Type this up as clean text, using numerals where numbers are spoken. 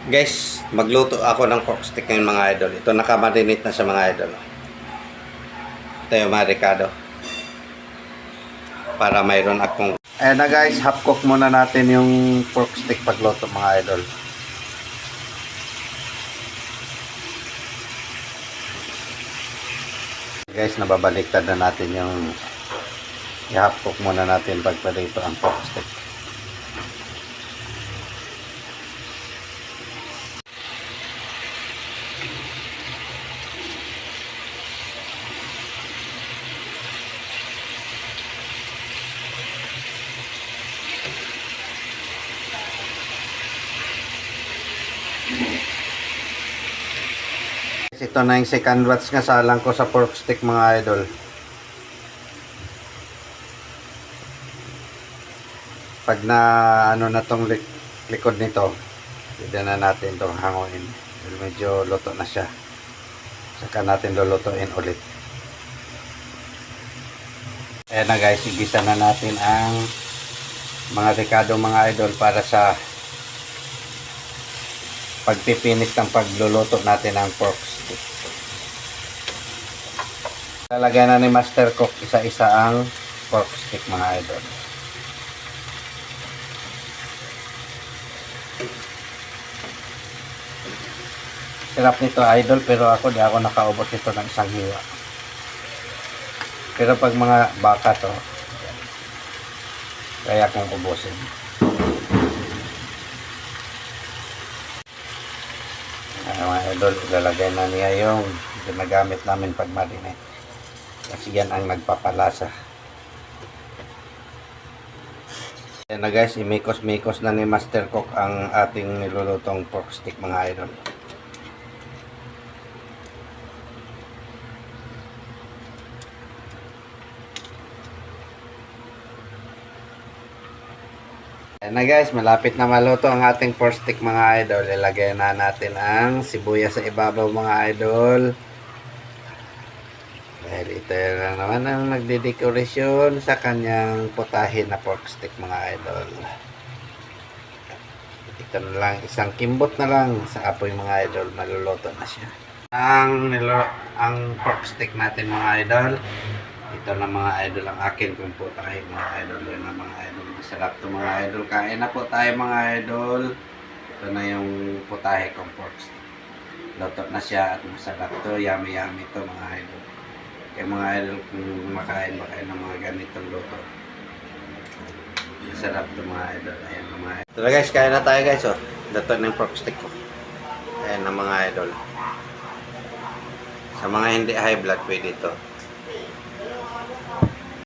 Guys, magluto ako ng pork stick ngayon mga idol. Ito nakamarinate na sa mga idol. Ito yung mga Ricardo. Para mayroon akong... Ayan na guys, half cook muna natin yung pork stick pagluto mga idol. Guys, nababaliktad na natin yung i-half cook muna natin pagprito ang pork stick. Ito na yung second batch nga salang ko sa pork stick mga idol. Pag na ano na tong likod nito, pwede na natin itong hanguin. Medyo luto na siya. Saka natin lulutuin ulit. Ayan na guys, igisa na natin ang mga Ricardo mga idol para sa pagpipinis ng pagluluto natin ng pork stick. Lalagyan na ni Master Cook isa-isa ang pork stick mga idol. Sarap nito idol, pero ako di ako nakaubos nito ng isang hiwa. Pero pag mga baka to, kaya kong ubusin. Mga idol, ilalagay na niya yung ginagamit namin pag marinate. Kasi yan ang nagpapalasa. Yan na guys, imikos-mikos na ni Master Cook ang ating nilulutong pork stick mga idol. Ayan na guys, malapit na maluto ang ating pork stick mga idol. Ilagay na natin ang sibuyas sa ibabaw mga idol. Dahil ito na naman ang nagdedekorasyon sa kanyang putahin na pork stick mga idol. Ito na lang, isang kimbot na lang sa apoy mga idol, maluluto na siya. Ang pork stick natin mga idol. Ito na mga idol ang akin kung putahin mga idol. Yan na mga idol. Masarap to mga idol. Kain na po tayo mga idol. Ito na yung putahe kong pork stick. Luto na siya at masarap to. Yummy yummy to mga idol. Kaya mga idol kung makain ba kayo ng mga ganitong luto. Masarap to mga idol. Ayan na mga idol. Ito na guys, kain na tayo guys. Oh. Luto na yung pork stick ko. Ayan na mga idol. Sa mga hindi high blood pwede ito.